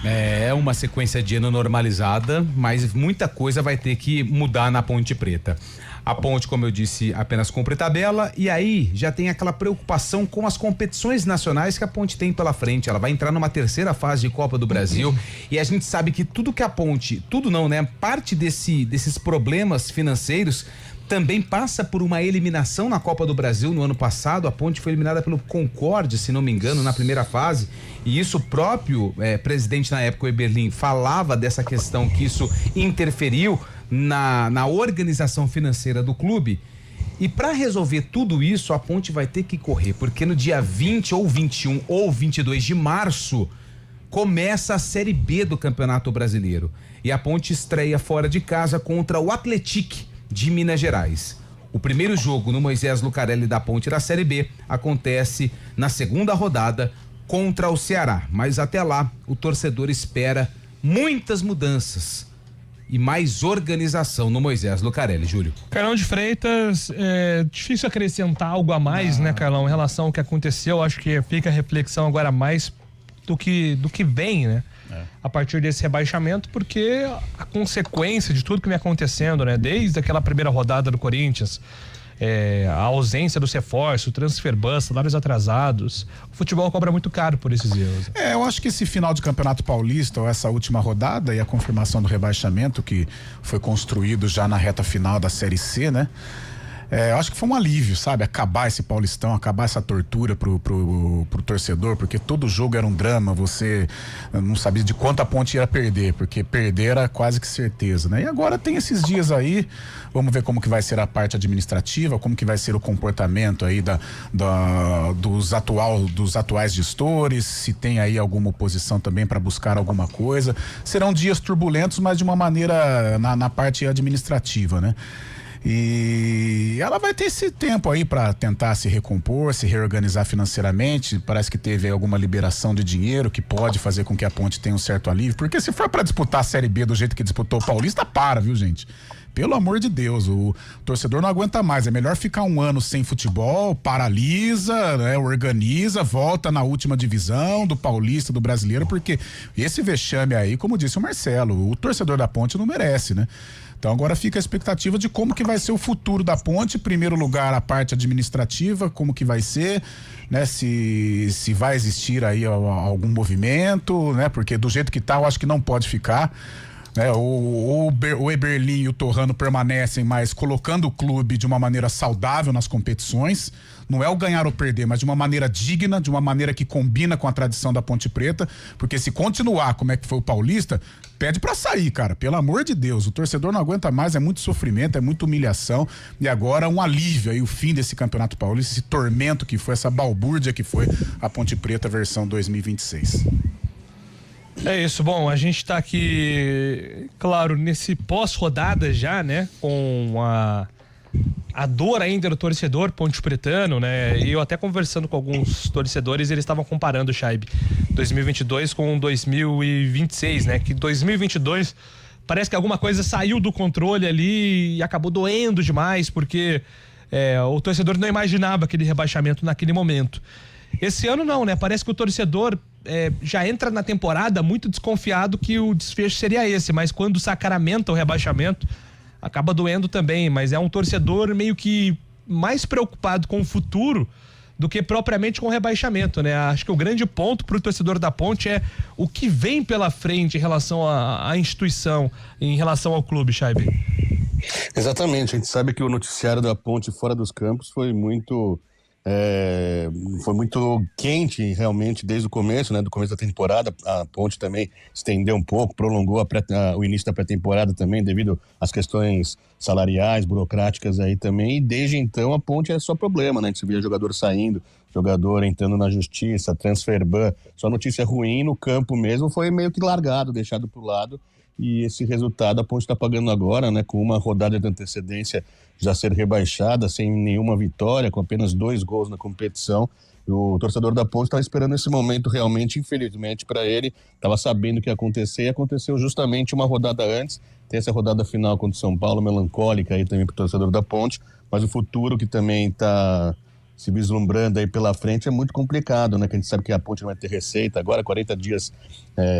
É uma sequência de ano normalizada, mas muita coisa vai ter que mudar na Ponte Preta. A Ponte, como eu disse, apenas cumpre tabela, e aí já tem aquela preocupação com as competições nacionais que a Ponte tem pela frente. Ela vai entrar numa terceira fase de Copa do Brasil, e a gente sabe que tudo que a Ponte, tudo não, né? Parte desses problemas financeiros também passa por uma eliminação na Copa do Brasil no ano passado. A Ponte foi eliminada pelo Concórdia, se não me engano, na primeira fase, e isso o próprio presidente na época, o Eberlin, falava dessa questão, que isso interferiu na organização financeira do clube. E para resolver tudo isso, a Ponte vai ter que correr, porque no dia 20 ou 21 ou 22 de março começa a Série B do Campeonato Brasileiro, e a Ponte estreia fora de casa contra o Atlético de Minas Gerais. O primeiro jogo no Moisés Lucarelli da Ponte da Série B acontece na segunda rodada contra o Ceará, mas até lá o torcedor espera muitas mudanças e mais organização no Moisés Lucarelli. Júlio. Carlão de Freitas, é difícil acrescentar algo a mais, né, Carlão, em relação ao que aconteceu. Acho que fica a reflexão agora mais do que vem, né? A partir desse rebaixamento, porque a consequência de tudo que vem acontecendo, né? Desde aquela primeira rodada do Corinthians, a ausência dos reforços, o transfer ban, salários atrasados, o futebol cobra muito caro por esses erros. Eu acho que esse final de Campeonato Paulista, ou essa última rodada e a confirmação do rebaixamento que foi construído já na reta final da Série C, né? Eu acho que foi um alívio, sabe? Acabar esse Paulistão, acabar essa tortura pro torcedor, porque todo jogo era um drama, você não sabia de quanto a Ponte ia perder, porque perder era quase que certeza, né? E agora tem esses dias aí, vamos ver como que vai ser a parte administrativa, como que vai ser o comportamento aí dos atuais gestores, se tem aí alguma oposição também para buscar alguma coisa. Serão dias turbulentos, mas de uma maneira na parte administrativa, né? E ela vai ter esse tempo aí para tentar se recompor, se reorganizar financeiramente. Parece que teve alguma liberação de dinheiro que pode fazer com que a Ponte tenha um certo alívio, porque se for para disputar a Série B do jeito que disputou o Paulista, viu, gente? Pelo amor de Deus, o torcedor não aguenta mais. É melhor ficar um ano sem futebol, paralisa, né, organiza, volta na última divisão do Paulista, do Brasileiro, porque esse vexame aí, como disse o Marcelo, o torcedor da Ponte não merece, né? Então agora fica a expectativa de como que vai ser o futuro da Ponte. Em primeiro lugar, a parte administrativa, como que vai ser, né? Se vai existir aí algum movimento, né? Porque do jeito que tá, eu acho que não pode ficar. O Eberlin e o Torrano permanecem, mas colocando o clube de uma maneira saudável nas competições. Não é o ganhar ou perder, mas de uma maneira digna, de uma maneira que combina com a tradição da Ponte Preta, porque se continuar como é que foi o Paulista, pede pra sair, cara, pelo amor de Deus, o torcedor não aguenta mais, é muito sofrimento, é muita humilhação, e agora um alívio aí, o fim desse Campeonato Paulista, esse tormento que foi, essa balbúrdia que foi a Ponte Preta versão 2026. É isso, bom, a gente tá aqui, claro, nesse pós-rodada já, né, com a dor ainda do torcedor ponte pretano, né, e eu até conversando com alguns torcedores, eles estavam comparando, Chaib, 2022 com 2026, né, que 2022 parece que alguma coisa saiu do controle ali e acabou doendo demais, porque o torcedor não imaginava aquele rebaixamento naquele momento. Esse ano não, né, parece que o torcedor já entra na temporada muito desconfiado que o desfecho seria esse, mas quando sacramenta o rebaixamento, acaba doendo também, mas é um torcedor meio que mais preocupado com o futuro do que propriamente com o rebaixamento, né? Acho que o grande ponto pro torcedor da Ponte é o que vem pela frente em relação à instituição, em relação ao clube, Chaib. Exatamente, a gente sabe que o noticiário da Ponte fora dos campos foi muito quente realmente desde o começo, né? Do começo da temporada. A Ponte também estendeu um pouco, prolongou o início da pré-temporada também devido às questões salariais, burocráticas aí também, e desde então a Ponte é só problema, né? A gente via jogador saindo, jogador entrando na justiça, transfer ban, só notícia ruim. No campo mesmo foi meio que largado, deixado pro lado, e esse resultado a Ponte está pagando agora, né? Com uma rodada de antecedência já ser rebaixada, sem nenhuma vitória, com apenas 2 gols na competição. O torcedor da Ponte estava esperando esse momento realmente, infelizmente para ele, estava sabendo o que ia acontecer, e aconteceu justamente uma rodada antes. Tem essa rodada final contra o São Paulo, melancólica aí também para o torcedor da Ponte, mas o futuro que também está se vislumbrando aí pela frente é muito complicado, né? Que a gente sabe que a Ponte não vai ter receita agora, 40 dias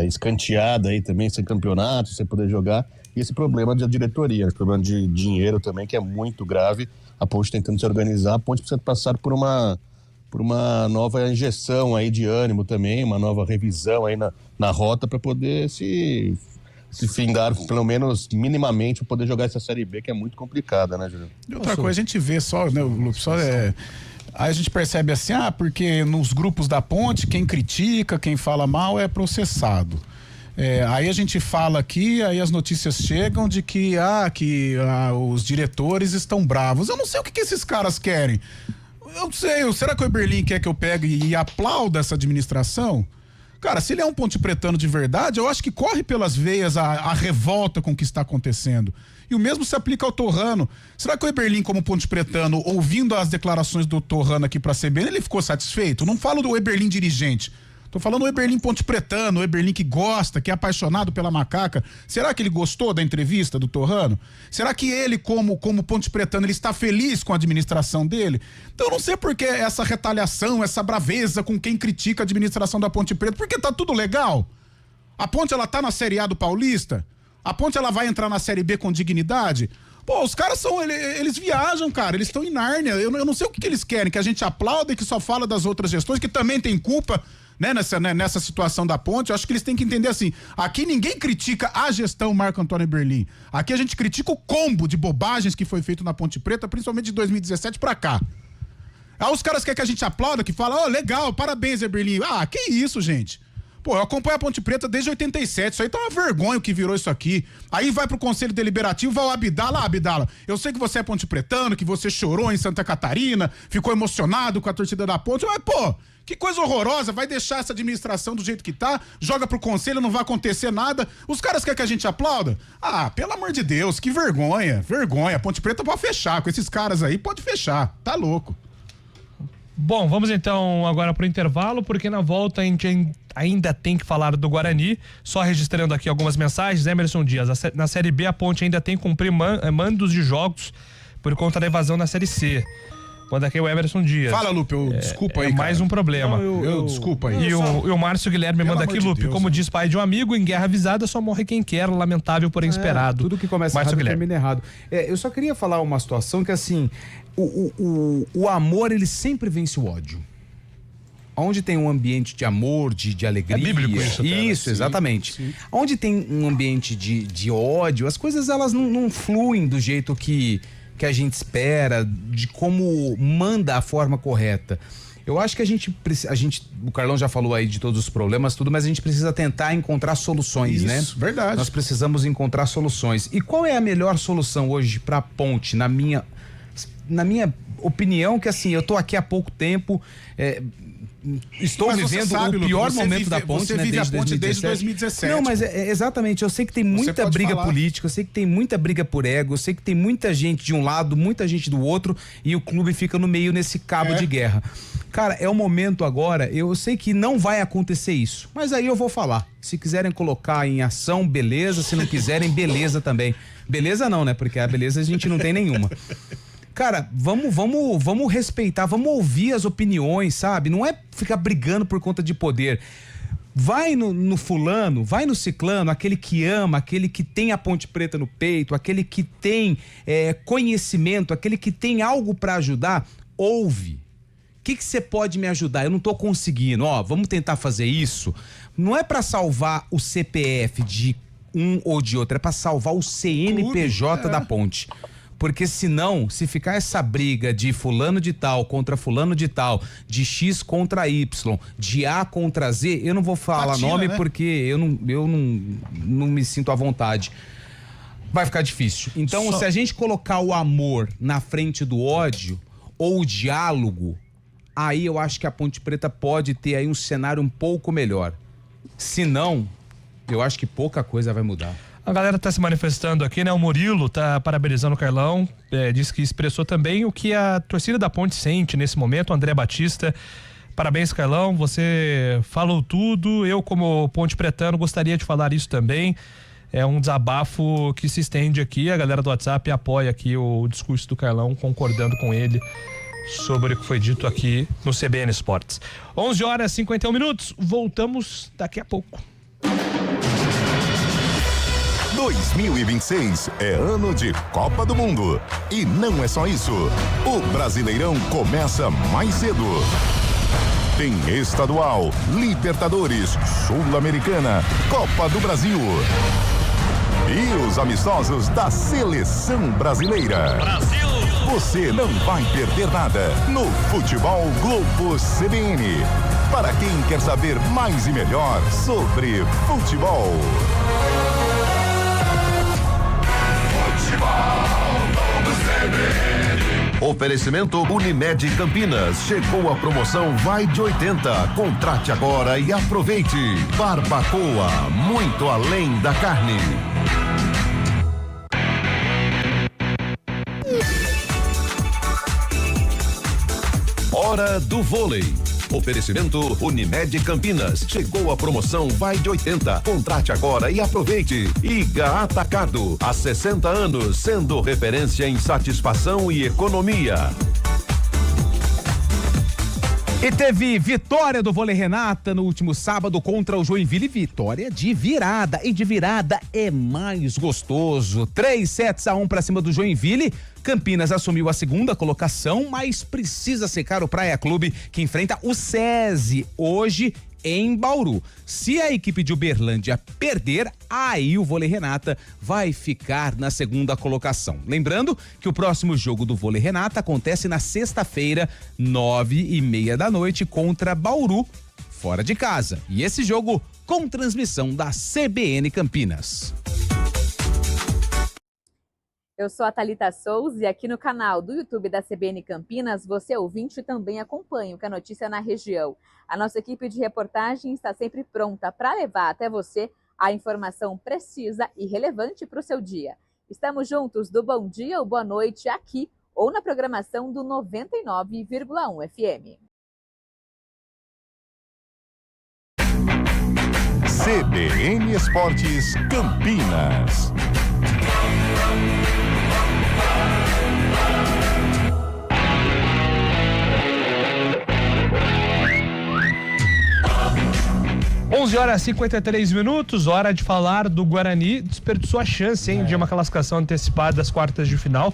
escanteada aí também, sem campeonato, sem poder jogar, e esse problema de diretoria, esse problema de dinheiro também, que é muito grave. A Ponte tentando se organizar, a Ponte precisa passar por uma nova injeção aí de ânimo também, uma nova revisão aí na rota para poder se findar, pelo menos minimamente, poder jogar essa Série B, que é muito complicada, né, Júlio? E outra coisa, a gente vê só, né, Lupe, aí a gente percebe assim, porque nos grupos da Ponte, quem critica, quem fala mal é processado. Aí a gente fala aqui, aí as notícias chegam de que os diretores estão bravos. Eu não sei o que esses caras querem. Eu não sei, será que o Eberlin quer que eu pegue e aplaude essa administração? Cara, se ele é um ponte pretano de verdade, eu acho que corre pelas veias a revolta com o que está acontecendo. E o mesmo se aplica ao Torrano. Será que o Eberlin, como ponte pretano, ouvindo as declarações do Torrano aqui pra CBN, ele ficou satisfeito? Não falo do Eberlin dirigente. Tô falando o Eberlin ponte pretano, o Eberlin que gosta, que é apaixonado pela macaca. Será que ele gostou da entrevista do Torrano? Será que ele, como ponte pretano, ele está feliz com a administração dele? Então eu não sei por que essa retaliação, essa braveza com quem critica a administração da Ponte Preta, porque tá tudo legal. A Ponte, ela tá na Série A do Paulista? A Ponte, ela vai entrar na Série B com dignidade? Pô, os caras eles viajam, cara, eles estão em Nárnia. Eu não sei o que eles querem, que a gente aplaude, que só fala das outras gestões, que também tem culpa, né, nessa situação da Ponte. Eu acho que eles têm que entender assim, aqui ninguém critica a gestão Marco Antônio Eberlin. Aqui a gente critica o combo de bobagens que foi feito na Ponte Preta, principalmente de 2017 pra cá. Aí os caras querem que a gente aplauda, que fala, legal, parabéns, Eberlin. Que isso, gente. Pô, eu acompanho a Ponte Preta desde 87, isso aí tá uma vergonha o que virou isso aqui. Aí vai pro Conselho Deliberativo, vai o Abdala. Abdala, eu sei que você é ponte pretano, que você chorou em Santa Catarina, ficou emocionado com a torcida da Ponte, mas pô, que coisa horrorosa, vai deixar essa administração do jeito que tá, joga pro Conselho, não vai acontecer nada. Os caras querem que a gente aplauda? Pelo amor de Deus, que vergonha, a Ponte Preta pode fechar, com esses caras aí pode fechar, tá louco. Bom, vamos então agora pro intervalo, porque na volta a gente ainda tem que falar do Guarani. Só registrando aqui algumas mensagens. Emerson Dias, na Série B a Ponte ainda tem que cumprir mandos de jogos por conta da evasão na Série C. Manda aqui o Emerson Dias. Fala, Lupe, desculpa aí, mais um problema. Eu desculpa aí. E o Márcio Guilherme manda aqui, Lupe, como diz pai de um amigo, em guerra avisada só morre quem quer, lamentável porém esperado. Tudo que começa Márcio errado Guilherme. termina errado. Eu só queria falar uma situação que assim, o amor ele sempre vence o ódio. onde tem um ambiente de amor, de alegria. É bíblico isso, cara. Isso, exatamente. Sim. Onde tem um ambiente de ódio, as coisas elas não fluem do jeito que a gente espera, de como manda a forma correta. Eu acho que o Carlão já falou aí de todos os problemas, tudo, mas a gente precisa tentar encontrar soluções, né? Isso, verdade. Nós precisamos encontrar soluções. E qual é a melhor solução hoje para a Ponte, na minha opinião, que assim, eu tô aqui há pouco tempo, estou vivendo o pior momento da Ponte, você vive a Ponte desde 2017. Não, mas exatamente, eu sei que tem muita briga política, eu sei que tem muita briga por ego, eu sei que tem muita gente de um lado, muita gente do outro, e o clube fica no meio nesse cabo de guerra. Cara, é o momento agora, eu sei que não vai acontecer isso, mas aí eu vou falar. Se quiserem colocar em ação, beleza, se não quiserem, beleza também. Beleza não, né? Porque a beleza a gente não tem nenhuma. Cara, vamos respeitar, vamos ouvir as opiniões, sabe? Não é ficar brigando por conta de poder. Vai no fulano, vai no ciclano, aquele que ama, aquele que tem a Ponte Preta no peito, aquele que tem conhecimento, aquele que tem algo pra ajudar, ouve. O que você pode me ajudar? Eu não tô conseguindo, vamos tentar fazer isso. Não é pra salvar o CPF de um ou de outro, é pra salvar o CNPJ da Ponte. Porque senão, se ficar essa briga de fulano de tal contra fulano de tal, de X contra Y, de A contra Z, eu não vou falar nome, né? Porque eu não me sinto à vontade. Vai ficar difícil. Então, se a gente colocar o amor na frente do ódio, ou o diálogo, aí eu acho que a Ponte Preta pode ter aí um cenário um pouco melhor. Se não, eu acho que pouca coisa vai mudar. A galera tá se manifestando aqui, né? O Murilo tá parabenizando o Carlão, diz que expressou também o que a torcida da Ponte sente nesse momento. O André Batista, parabéns, Carlão, você falou tudo. Eu, como Ponte Pretano, gostaria de falar isso também. É um desabafo que se estende aqui. A galera do WhatsApp apoia aqui o discurso do Carlão, concordando com ele sobre o que foi dito aqui no CBN Esportes. 11h51, voltamos daqui a pouco. 2026 é ano de Copa do Mundo. E não é só isso. O Brasileirão começa mais cedo. Tem estadual, Libertadores, Sul-Americana, Copa do Brasil. E os amistosos da Seleção Brasileira. Brasil! Você não vai perder nada no Futebol Globo CBN. Para quem quer saber mais e melhor sobre futebol. Oferecimento Unimed Campinas. Chegou a promoção Vai de 80. Contrate agora e aproveite. Barbacoa, muito além da carne. Hora do vôlei. Oferecimento Unimed Campinas. Chegou a promoção Vai de 80. Contrate agora e aproveite. Iga Atacado. Há 60 anos, sendo referência em satisfação e economia. E teve vitória do Vôlei Renata no último sábado contra o Joinville. Vitória de virada. E de virada é mais gostoso. 3-1 para cima do Joinville. Campinas assumiu a segunda colocação, mas precisa secar o Praia Clube, que enfrenta o SESI hoje em Bauru. Se a equipe de Uberlândia perder, aí o Vôlei Renata vai ficar na segunda colocação. Lembrando que o próximo jogo do Vôlei Renata acontece na sexta-feira, 9h30 da noite, contra Bauru, fora de casa. E esse jogo com transmissão da CBN Campinas. Eu sou a Thalita Souza e aqui no canal do YouTube da CBN Campinas, você ouvinte também acompanha o que é notícia na região. A nossa equipe de reportagem está sempre pronta para levar até você a informação precisa e relevante para o seu dia. Estamos juntos do Bom Dia ou Boa Noite aqui ou na programação do 99,1 FM. CBN Esportes Campinas. Onze horas e 53 minutos, hora de falar do Guarani. Desperdiçou a chance, de uma classificação antecipada das quartas de final.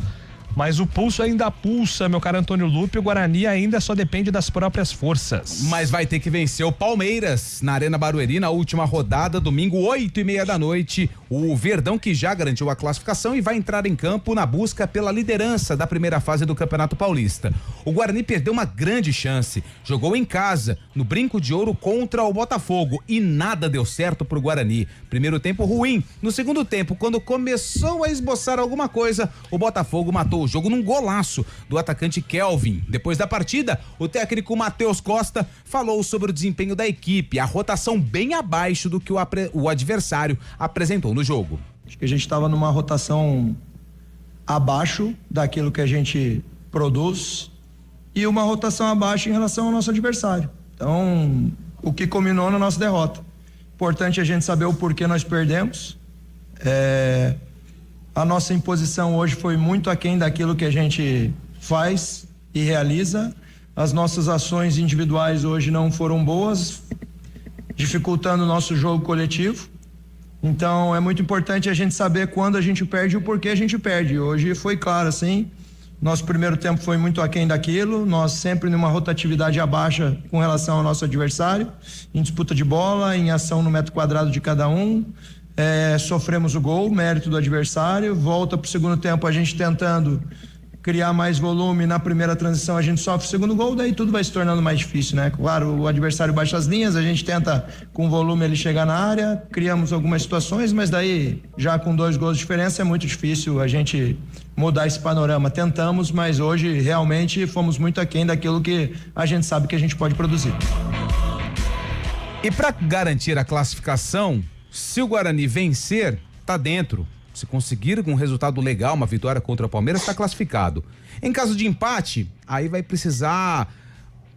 Mas o pulso ainda pulsa, meu caro Antônio Lupe, o Guarani ainda só depende das próprias forças. Mas vai ter que vencer o Palmeiras na Arena Barueri na última rodada, domingo, 8:30 da noite. O Verdão, que já garantiu a classificação e vai entrar em campo na busca pela liderança da primeira fase do Campeonato Paulista. O Guarani perdeu uma grande chance, jogou em casa, no Brinco de Ouro contra o Botafogo, e nada deu certo pro Guarani. Primeiro tempo ruim. No segundo tempo, quando começou a esboçar alguma coisa, o Botafogo matou o jogo num golaço do atacante Kelvin. Depois da partida, o técnico Matheus Costa falou sobre o desempenho da equipe, a rotação bem abaixo do que o adversário apresentou no jogo. Acho que a gente estava numa rotação abaixo daquilo que a gente produz e uma rotação abaixo em relação ao nosso adversário. Então, o que culminou na nossa derrota. Importante a gente saber o porquê nós perdemos. A nossa imposição hoje foi muito aquém daquilo que a gente faz e realiza. As nossas ações individuais hoje não foram boas, dificultando o nosso jogo coletivo. Então é muito importante a gente saber quando a gente perde e o porquê a gente perde. Hoje foi claro, assim, nosso primeiro tempo foi muito aquém daquilo, nós sempre numa rotatividade abaixo com relação ao nosso adversário, em disputa de bola, em ação no metro quadrado de cada um. Sofremos o gol, mérito do adversário. Volta para o segundo tempo a gente tentando criar mais volume. Na primeira transição a gente sofre o segundo gol, daí tudo vai se tornando mais difícil, né? Claro, o adversário baixa as linhas, a gente tenta com volume ele chegar na área, criamos algumas situações, mas daí já com 2 gols de diferença é muito difícil a gente mudar esse panorama. Tentamos, mas hoje realmente fomos muito aquém daquilo que a gente sabe que a gente pode produzir. E para garantir a classificação, se o Guarani vencer, tá dentro. Se conseguir um resultado legal, uma vitória contra o Palmeiras, tá classificado. Em caso de empate, aí vai precisar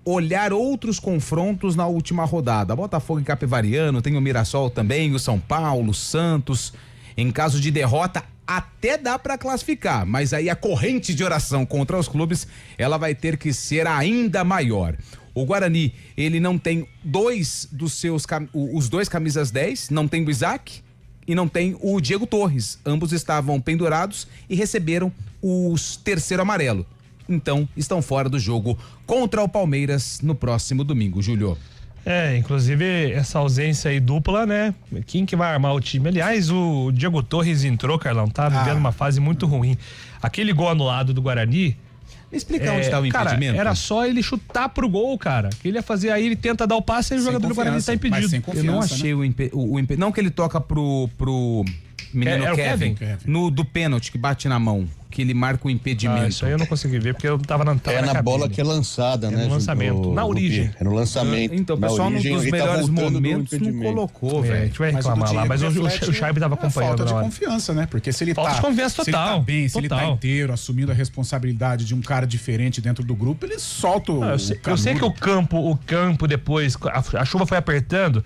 olhar outros confrontos na última rodada. Botafogo e Capivariano, tem o Mirassol também, o São Paulo, Santos. Em caso de derrota, até dá para classificar, mas aí a corrente de oração contra os clubes, ela vai ter que ser ainda maior. O Guarani, ele não tem os dois camisas 10, não tem o Isaac e não tem o Diego Torres. Ambos estavam pendurados e receberam o terceiro amarelo. Então, estão fora do jogo contra o Palmeiras no próximo domingo, Júlio. Inclusive essa ausência aí dupla, né? Quem que vai armar o time? Aliás, o Diego Torres entrou, Carlão, tá vivendo uma fase muito ruim. Aquele gol anulado do Guarani. Me explica onde tá o impedimento. Cara, era só ele chutar pro gol, cara. Que ele ia fazer aí, ele tenta dar o passe e o jogador do Guarani tá impedido. Eu não achei, né, o impedimento. Não que ele toca pro menino Kevin. Do pênalti que bate na mão, que ele marca o impedimento. Isso aí eu não consegui ver porque eu tava na bola que é lançada, né? No lançamento, na origem. É no lançamento. Então, o pessoal nos melhores momentos não colocou, velho. A gente vai reclamar lá, mas o Charpe tava acompanhando. Falta de confiança, né? Porque se ele falta de confiança total. Se ele tá bem, se ele tá inteiro, assumindo a responsabilidade de um cara diferente dentro do grupo, ele solta o eu sei que o campo depois, a chuva foi apertando,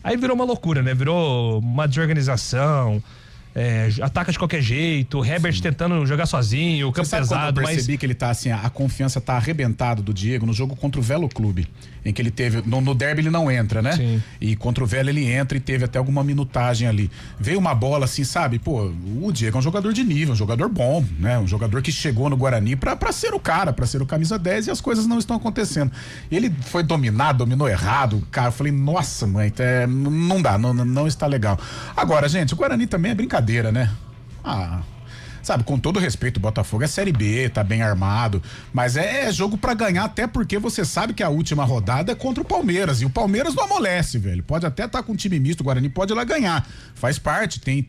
aí virou uma loucura, né? Virou uma desorganização. Ataca de qualquer jeito, o Herbert tentando jogar sozinho, o campo pesado. Eu percebi que ele tá assim, a confiança tá arrebentada do Diego no jogo contra o Velo Clube, em que ele teve, no derby ele não entra, né? Sim. E contra o Velo ele entra e teve até alguma minutagem ali. Veio uma bola assim, sabe? Pô, o Diego é um jogador de nível, um jogador bom, né? Um jogador que chegou no Guarani pra ser o cara, pra ser o camisa 10 e as coisas não estão acontecendo. Ele foi dominou errado, cara, eu falei, nossa mãe, não dá, não está legal. Agora, gente, o Guarani também é brincadeira, né? Sabe, com todo respeito, o Botafogo é Série B, tá bem armado, mas é jogo pra ganhar, até porque você sabe que a última rodada é contra o Palmeiras, e o Palmeiras não amolece, velho. Pode até estar com um time misto, o Guarani pode ir lá ganhar, faz parte, tem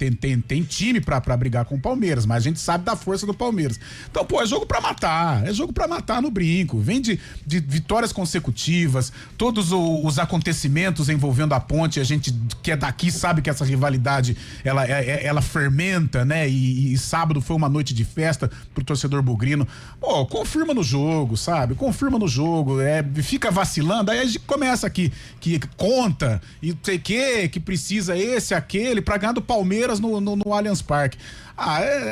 time pra brigar com o Palmeiras, mas a gente sabe da força do Palmeiras. Então, pô, é jogo pra matar no brinco, vem de vitórias consecutivas, todos os acontecimentos envolvendo a Ponte, a gente que é daqui sabe que essa rivalidade, ela fermenta, né, e sábado foi uma noite de festa pro torcedor bugrino. Pô, confirma no jogo, sabe? Confirma no jogo, fica vacilando, aí a gente começa aqui, que conta, e não sei o que precisa esse, aquele, pra ganhar do Palmeiras no Allianz Parque.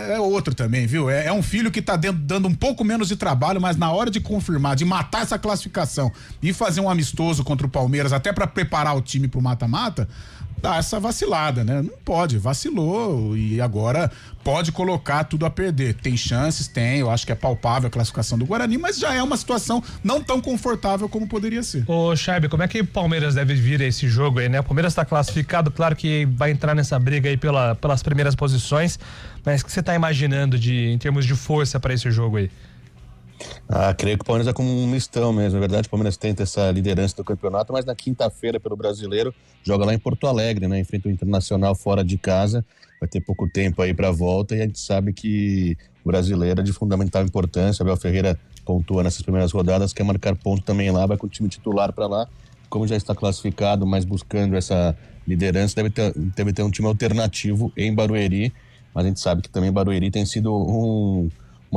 É outro também, viu? É um filho que tá dando um pouco menos de trabalho, mas na hora de confirmar, de matar essa classificação e fazer um amistoso contra o Palmeiras, até pra preparar o time pro mata-mata, dar essa vacilada, né? Não pode, vacilou e agora pode colocar tudo a perder. Tem chances, tem, eu acho que é palpável a classificação do Guarani, mas já é uma situação não tão confortável como poderia ser. Ô, Charbe, como é que o Palmeiras deve vir a esse jogo aí, né? O Palmeiras tá classificado, claro que vai entrar nessa briga aí pelas primeiras posições, mas o que você tá imaginando em termos de força para esse jogo aí? Creio que o Palmeiras é como um mistão mesmo. Na verdade, o Palmeiras tenta essa liderança do campeonato, mas na quinta-feira, pelo Brasileiro, joga lá em Porto Alegre, né? Enfrenta o Internacional fora de casa. Vai ter pouco tempo aí pra volta e a gente sabe que o Brasileiro é de fundamental importância. Abel Ferreira pontua nessas primeiras rodadas, quer marcar ponto também lá, vai com o time titular pra lá. Como já está classificado, mas buscando essa liderança, deve ter um time alternativo em Barueri. Mas a gente sabe que também Barueri tem sido um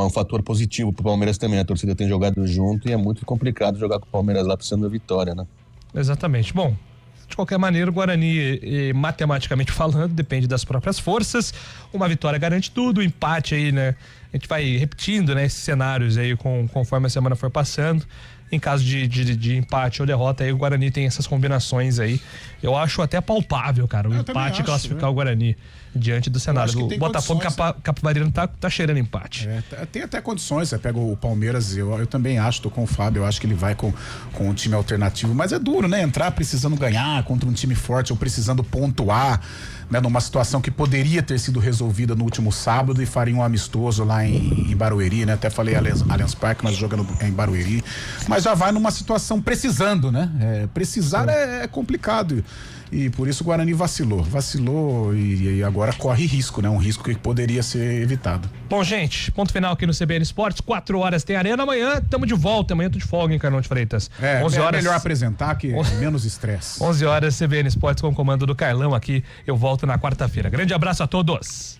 fator positivo pro Palmeiras também. A torcida tem jogado junto e é muito complicado jogar com o Palmeiras lá precisando da vitória, né? Exatamente. Bom, de qualquer maneira, o Guarani, matematicamente falando, depende das próprias forças. Uma vitória garante tudo, o empate aí, né? A gente vai repetindo, né, esses cenários aí conforme a semana for passando. Em caso de empate ou derrota, aí o Guarani tem essas combinações aí. Eu acho até palpável, cara, o empate classificar o Guarani diante do cenário. O Botafogo Capivariano tá cheirando empate. Tem até condições, você pega o Palmeiras, eu também acho, tô com o Fábio, eu acho que ele vai com um time alternativo, mas é duro, né? Entrar precisando ganhar contra um time forte ou precisando pontuar, né? Numa situação que poderia ter sido resolvida no último sábado e faria um amistoso lá em Barueri, né? Até falei Allianz Parque, mas jogando em Barueri, mas já vai numa situação precisando, né? Precisar é complicado. E por isso o Guarani vacilou e agora corre risco, né? Um risco que poderia ser evitado. Bom, gente, ponto final aqui no CBN Esportes, 4 horas tem Arena, amanhã tamo de volta, amanhã tô de folga, hein, Carlão de Freitas. 11 horas. É melhor apresentar que menos estresse. 11 horas, CBN Esportes com o comando do Carlão aqui, eu volto na quarta-feira. Grande abraço a todos.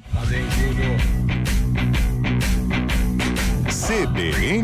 CBN